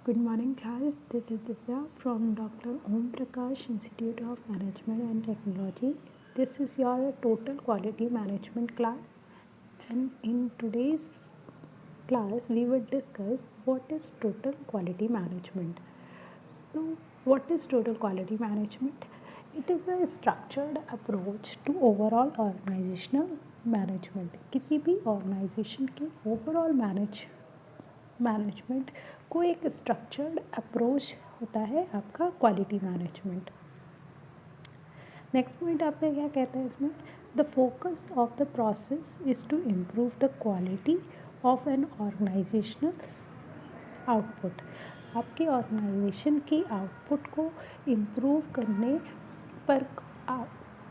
Good morning, class. This is Divya from Dr. Om Prakash Institute of Management and Technology. This is your total quality management class, and in today's class, we will discuss what is total quality management. So, what is total quality management? It is a structured approach to overall organizational management. किसी भी organization के overall management को एक structured approach होता है आपका quality management. Next point आपका क्या कहता है इसमें? The focus of the process is to improve the quality of an organizational output. आपके ऑर्गेनाइजेशन की आउटपुट को इम्प्रूव करने पर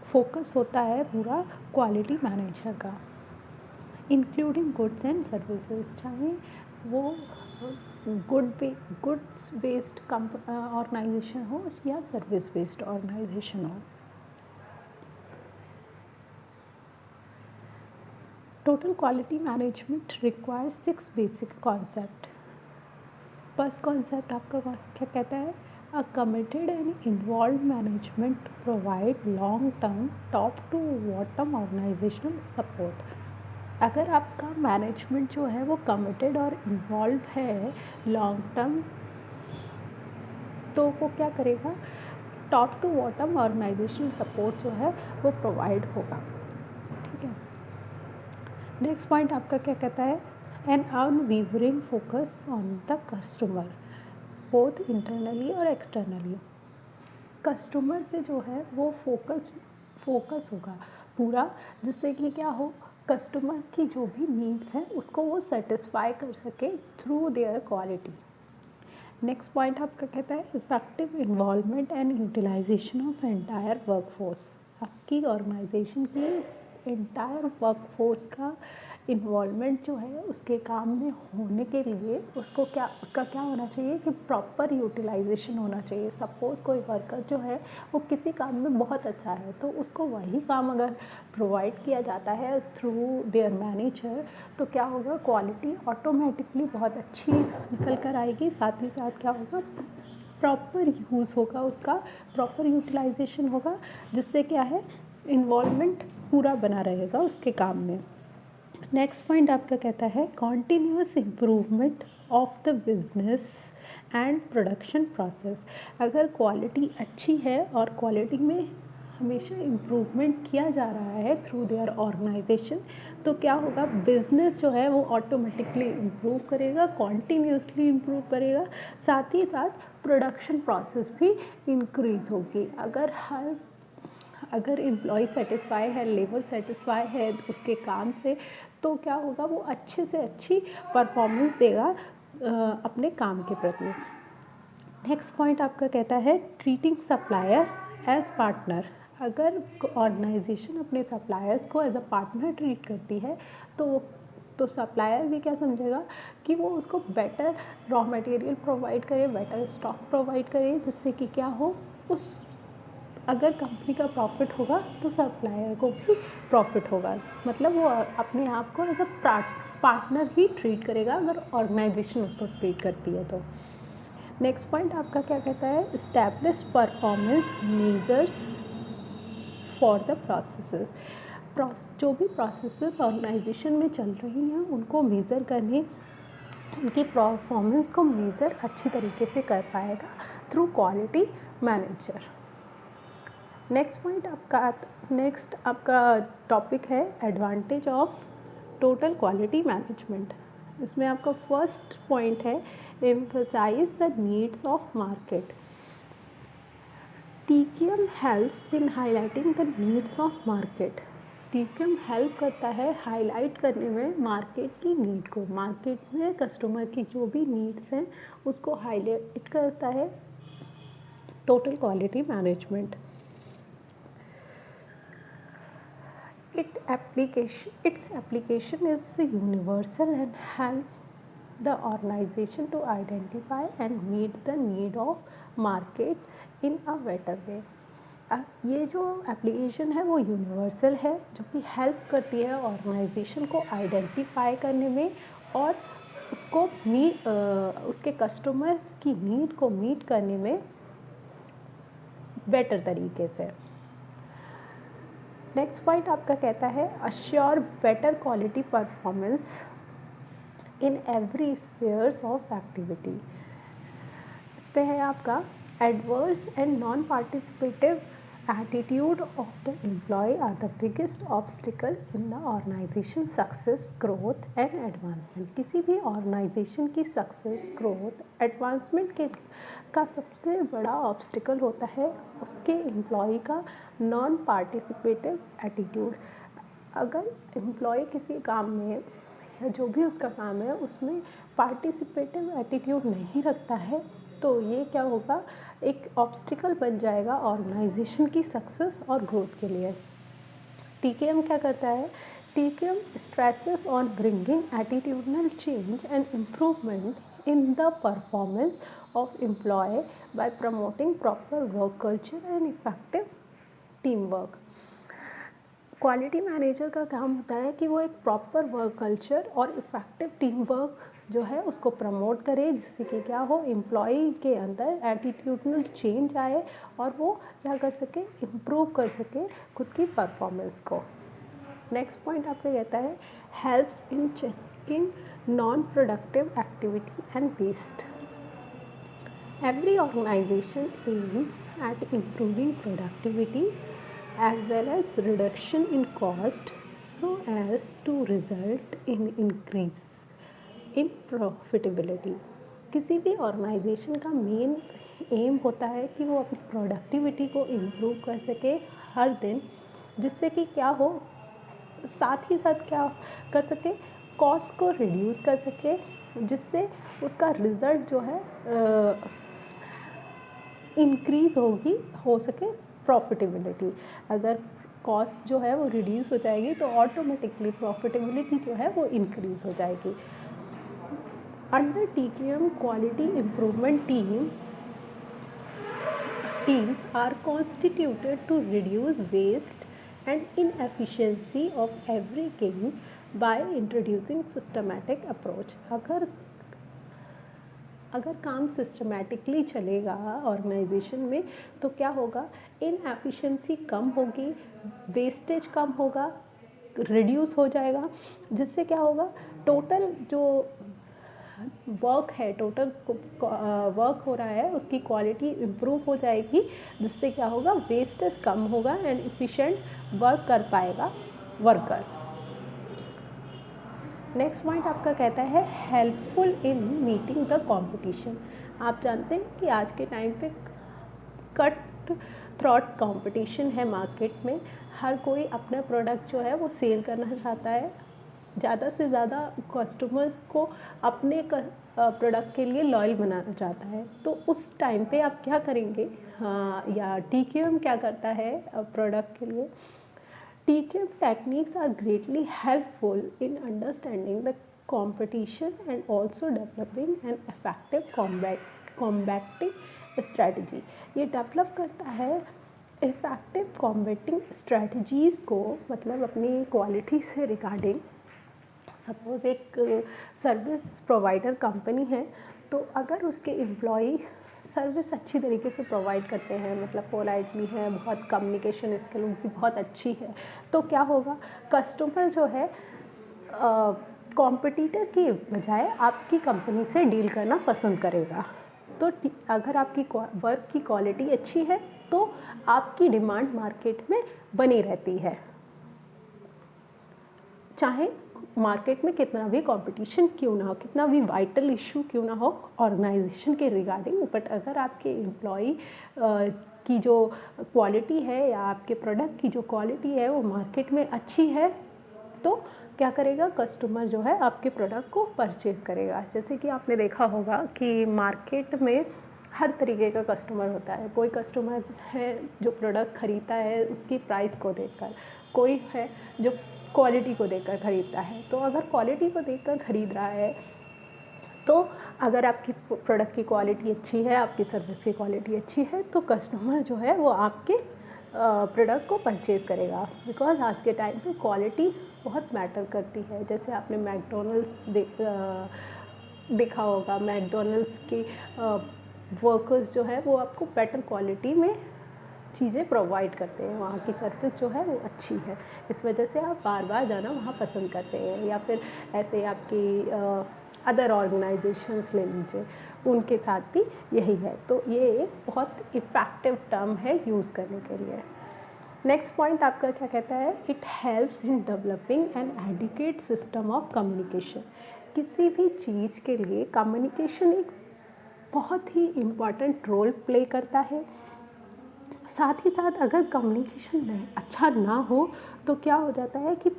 फोकस होता है पूरा क्वालिटी मैनेजर का, इंक्लूडिंग गुड्स एंड सर्विसेज, चाहे वो गुड्स बेस्ड ऑर्गेनाइजेशन हो या सर्विस बेस्ड ऑर्गेनाइजेशन हो। Total quality management requires 6 basic concept. First concept आपका क्या कहता है? A committed and involve management provide long term top to bottom organizational support. अगर आपका मैनेजमेंट जो है वो कमिटेड और इन्वॉल्व है लॉन्ग टर्म, तो वो क्या करेगा? Top to bottom organizational support जो है वो प्रोवाइड होगा। ठीक है। नेक्स्ट पॉइंट आपका क्या कहता है? An unwavering focus on the customer, both internally और एक्सटर्नली। कस्टमर पे जो है वो फोकस होगा पूरा, जिससे कि क्या हो, कस्टमर की जो भी नीड्स हैं उसको वो सेटिस्फाई कर सके through their quality. Next point आपका कहता है effective involvement and utilization of entire workforce. आपकी ऑर्गेनाइजेशन की एंटायर वर्कफोर्स का इन्वॉल्वमेंट जो है उसके काम में होने के लिए उसका क्या होना चाहिए कि प्रॉपर यूटिलाइजेशन होना चाहिए। सपोज़ कोई वर्कर जो है वो किसी काम में बहुत अच्छा है, तो उसको वही काम अगर प्रोवाइड किया जाता है थ्रू देयर मैनेजर, तो क्या होगा, क्वालिटी ऑटोमेटिकली बहुत अच्छी निकल कर आएगी। साथ ही साथ क्या होगा, प्रॉपर यूज़ होगा, उसका प्रॉपर यूटिलाइजेशन होगा, जिससे क्या है, इन्वॉल्वमेंट पूरा बना रहेगा उसके काम में। नेक्स्ट पॉइंट आपका कहता है continuous improvement of the business and production process. अगर क्वालिटी अच्छी है और क्वालिटी में हमेशा इम्प्रूवमेंट किया जा रहा है थ्रू देयर ऑर्गेनाइजेशन, तो क्या होगा, बिजनेस जो है वो ऑटोमेटिकली इम्प्रूव करेगा, कॉन्टीन्यूसली इम्प्रूव करेगा। साथ ही साथ प्रोडक्शन प्रोसेस भी इंक्रीज़ होगी। अगर एम्प्लॉय सेटिस्फाई है, लेबर सेटिस्फाई है उसके काम से, तो क्या होगा, वो अच्छे से अच्छी परफॉर्मेंस देगा अपने काम के प्रति। नेक्स्ट पॉइंट आपका कहता है ट्रीटिंग सप्लायर एज पार्टनर। अगर ऑर्गेनाइजेशन अपने सप्लायर्स को एज अ पार्टनर ट्रीट करती है, तो सप्लायर भी क्या समझेगा कि वो उसको बेटर रॉ मटेरियल प्रोवाइड करे, बेटर स्टॉक प्रोवाइड करे, जिससे कि क्या हो, अगर कंपनी का प्रॉफिट होगा तो सप्लायर को भी प्रॉफिट होगा। मतलब वो अपने आप को एज अ पार्टनर ही ट्रीट करेगा अगर ऑर्गेनाइजेशन उसको ट्रीट करती है तो। नेक्स्ट पॉइंट आपका क्या कहता है establish performance measures for the processes. जो भी प्रोसेसेस ऑर्गेनाइजेशन में चल रही हैं उनको मेज़र करने, उनकी परफॉर्मेंस को मेज़र अच्छी तरीके से कर पाएगा थ्रू क्वालिटी मैनेजर। नेक्स्ट आपका टॉपिक है advantage of total quality management. इसमें आपका फर्स्ट पॉइंट है emphasize the needs of market. TQM helps in highlighting the needs of market. TQM help करता है हाईलाइट करने में मार्केट की नीड को। मार्केट में कस्टमर की जो भी नीड्स हैं उसको हाईलाइट करता है total quality management. Its application is universal and help the organization to identify and meet the need of market in a better way। ये जो एप्लीकेशन है वो यूनिवर्सल है, जो कि हेल्प करती है ऑर्गेनाइजेशन को आइडेंटिफाई करने में और उसको उसके कस्टमर्स की नीड को मीट करने में बेटर तरीके से। नेक्स्ट पॉइंट आपका कहता है assure better quality performance in every spheres of activity. इस पे है आपका adverse and non participative attitude of the employ are the biggest obstacle in the organisation success growth and advancement. किसी भी ऑर्गेनाइजेशन की सक्सेस ग्रोथ एडवांसमेंट के का सबसे बड़ा ऑब्स्टिकल होता है उसके एम्प्लॉय का नॉन पार्टिसिपेटिव एटीट्यूड। अगर एम्प्लॉय किसी काम में या जो भी उसका काम है उसमें पार्टिसिपेटिव एटीट्यूड नहीं रखता है तो ये क्या होगा, एक ऑब्स्टिकल बन जाएगा ऑर्गेनाइजेशन की सक्सेस और ग्रोथ के लिए। टीकेएम क्या करता है, TKM stresses on bringing attitudinal change and improvement in the performance of employ by promoting proper work culture and effective team work. Quality manager का काम होता है कि वो एक प्रॉपर वर्क कल्चर और इफ़ेक्टिव टीम वर्क जो है उसको प्रमोट करे, जिससे कि क्या हो, एम्प्लॉई के अंदर एटीट्यूडनल चेंज आए और वो क्या कर सके, इम्प्रूव कर सके खुद की परफॉर्मेंस को। नेक्स्ट पॉइंट आपका कहता है helps in checking non productive activity and waste. Every organisation aim at improving productivity as well as reduction in cost so as to result in increase in profitability। किसी भी organisation का main M होता है कि वो अपनी productivity को improve कर सके हर दिन, जिससे कि क्या हो, साथ ही साथ क्या कर सके, कॉस्ट को रिड्यूस कर सके, जिससे उसका रिज़ल्ट जो है इंक्रीज़ हो सके प्रॉफिटेबिलिटी। अगर कॉस्ट जो है वो रिड्यूस हो जाएगी तो ऑटोमेटिकली प्रॉफिटेबिलिटी जो है वो इंक्रीज़ हो जाएगी। Under TKM quality improvement teams are constituted to reduce waste and inefficiency of every gain by introducing systematic approach। अगर काम सिस्टमैटिकली चलेगा ऑर्गेनाइजेशन में तो क्या होगा, इनएफिशिएंसी कम होगी, वेस्टेज कम होगा, रिड्यूस हो जाएगा, जिससे क्या होगा, टोटल जो वर्क है, टोटल वर्क हो रहा है उसकी क्वालिटी इम्प्रूव हो जाएगी, जिससे क्या होगा, वेस्टेज कम होगा एंड एफिशिएंट वर्क कर पाएगा वर्कर। नेक्स्ट पॉइंट आपका कहता है helpful in meeting the competition. आप जानते हैं कि आज के टाइम पे कट थ्रॉट कंपटीशन है मार्केट में, हर कोई अपना प्रोडक्ट जो है वो सेल करना चाहता है, ज़्यादा से ज़्यादा कस्टमर्स को अपने प्रोडक्ट के लिए लॉयल बनाना चाहता है। तो उस टाइम पे आप क्या करेंगे, हाँ, या टीकेएम क्या करता है प्रोडक्ट के लिए, TQM techniques are greatly helpful in understanding the competition and also developing an effective combating strategy। ये डेवलप करता है इफ़ेक्टिव कॉम्बैटिंग स्ट्रेटजीज़ को, मतलब अपनी क्वालिटी से रिगार्डिंग। सपोज़ एक सर्विस प्रोवाइडर कंपनी है, तो अगर उसके एम्प्लॉई सर्विस अच्छी तरीके से प्रोवाइड करते हैं, मतलब पोलाइटली है, बहुत कम्युनिकेशन स्किल उनकी बहुत अच्छी है, तो क्या होगा, कस्टमर जो है कॉम्पिटिटर की बजाय आपकी कंपनी से डील करना पसंद करेगा। तो अगर आपकी वर्क की क्वालिटी अच्छी है तो आपकी डिमांड मार्केट में बनी रहती है, चाहे मार्केट में कितना भी कंपटीशन क्यों ना हो, कितना भी वाइटल इशू क्यों ना हो ऑर्गेनाइजेशन के रिगार्डिंग, बट अगर आपके एम्प्लॉई की जो क्वालिटी है या आपके प्रोडक्ट की जो क्वालिटी है वो मार्केट में अच्छी है, तो क्या करेगा, कस्टमर जो है आपके प्रोडक्ट को परचेज़ करेगा। जैसे कि आपने देखा होगा कि मार्केट में हर तरीके का कस्टमर होता है। कोई कस्टमर है जो प्रोडक्ट ख़रीदता है उसकी प्राइस को देखकर, कोई है जो क्वालिटी को देखकर ख़रीदता है। तो अगर क्वालिटी को देखकर ख़रीद रहा है, तो अगर आपकी प्रोडक्ट की क्वालिटी अच्छी है, आपकी सर्विस की क्वालिटी अच्छी है, तो कस्टमर जो है वो आपके प्रोडक्ट को परचेज़ करेगा। बिकॉज आज के टाइम पे क्वालिटी बहुत मैटर करती है। जैसे आपने मैकडोनल्ड्स देखा होगा मैकडोनल्ड्स के वर्कर्स जो है वो आपको बेटर क्वालिटी में चीज़ें प्रोवाइड करते हैं, वहाँ की सर्विस जो है वो अच्छी है, इस वजह से आप बार बार जाना वहाँ पसंद करते हैं। या फिर ऐसे आपकी अदर ऑर्गेनाइजेशंस ले लीजिए, उनके साथ भी यही है। तो ये एक बहुत इफ़ेक्टिव टर्म है यूज़ करने के लिए। नेक्स्ट पॉइंट आपका क्या कहता है, it helps in developing an adequate system of communication. किसी भी चीज़ के लिए कम्युनिकेशन एक बहुत ही इम्पॉर्टेंट रोल प्ले करता है। साथ ही साथ अगर कम्युनिकेशन अच्छा ना हो तो क्या हो जाता है कि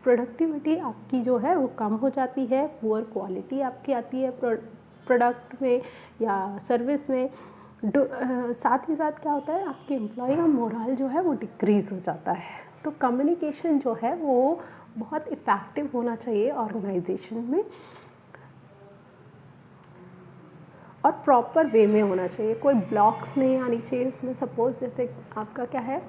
प्रोडक्टिविटी आपकी जो है वो कम हो जाती है, पुअर क्वालिटी आपकी आती है प्रोडक्ट में या सर्विस में। साथ ही साथ क्या होता है, आपके एम्प्लॉय का मोरल जो है वो डिक्रीज़ हो जाता है। तो कम्युनिकेशन जो है वो बहुत इफ़ेक्टिव होना चाहिए ऑर्गेनाइजेशन में, और प्रॉपर वे में होना चाहिए, कोई ब्लॉक्स नहीं आनी चाहिए उसमें। सपोज़ जैसे आपका क्या है,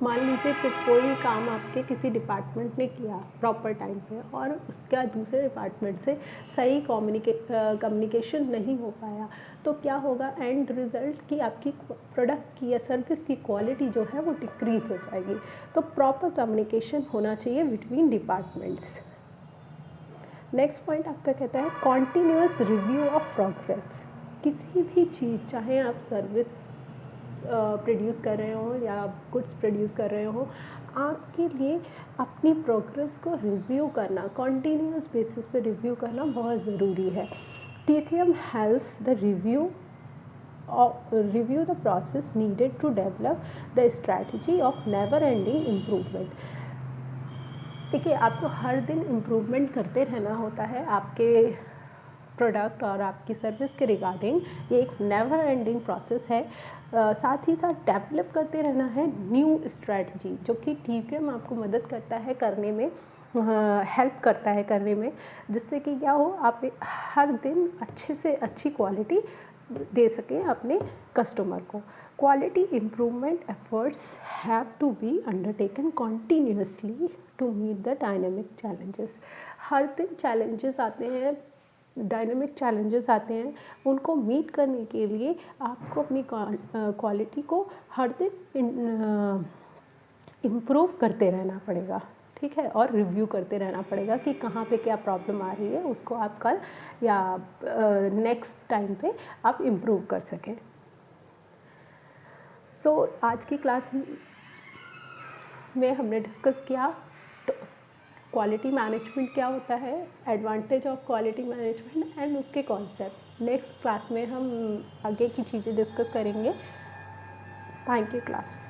मान लीजिए कि कोई काम आपके किसी डिपार्टमेंट ने किया प्रॉपर टाइम पे और उसका दूसरे डिपार्टमेंट से सही कम्युनिकेशन नहीं हो पाया, तो क्या होगा, एंड रिज़ल्ट की आपकी प्रोडक्ट की या सर्विस की क्वालिटी जो है वो डिक्रीज़ हो जाएगी। तो प्रॉपर कम्युनिकेशन होना चाहिए बिटवीन डिपार्टमेंट्स। नेक्स्ट पॉइंट आपका कहता है कॉन्टीन्यूअस रिव्यू ऑफ प्रोग्रेस। किसी भी चीज़, चाहे आप सर्विस प्रोड्यूस कर रहे हो या गुड्स प्रोड्यूस कर रहे हो, आपके लिए अपनी प्रोग्रेस को रिव्यू करना, कॉन्टीन्यूअस बेसिस पे रिव्यू करना बहुत ज़रूरी है। TQM helps the review the process needed to develop the strategy of never ending improvement. देखिए, आपको हर दिन इम्प्रूवमेंट करते रहना होता है आपके प्रोडक्ट और आपकी सर्विस के रिगार्डिंग। ये एक नेवर एंडिंग प्रोसेस है। साथ ही साथ डेवलप करते रहना है न्यू स्ट्रैटेजी, जो कि TQM आपको मदद करता है करने में, हेल्प करता है करने में, जिससे कि क्या हो, आप हर दिन अच्छे से अच्छी क्वालिटी दे सकें अपने कस्टमर को। Quality improvement efforts have to be undertaken continuously to meet the dynamic challenges. हर दिन चैलेंजेस आते हैं, डायनेमिक चैलेंजेस आते हैं, उनको मीट करने के लिए आपको अपनी क्वालिटी को हर दिन इम्प्रूव करते रहना पड़ेगा, ठीक है, और रिव्यू करते रहना पड़ेगा कि कहाँ पे क्या प्रॉब्लम आ रही है, उसको आप कल या नेक्स्ट टाइम पे आप इम्प्रूव कर सकें। सो आज की क्लास में हमने डिस्कस किया क्वालिटी मैनेजमेंट क्या होता है, advantage of quality management and उसके कॉन्सेप्ट। नेक्स्ट क्लास में हम आगे की चीज़ें डिस्कस करेंगे। Thank you class.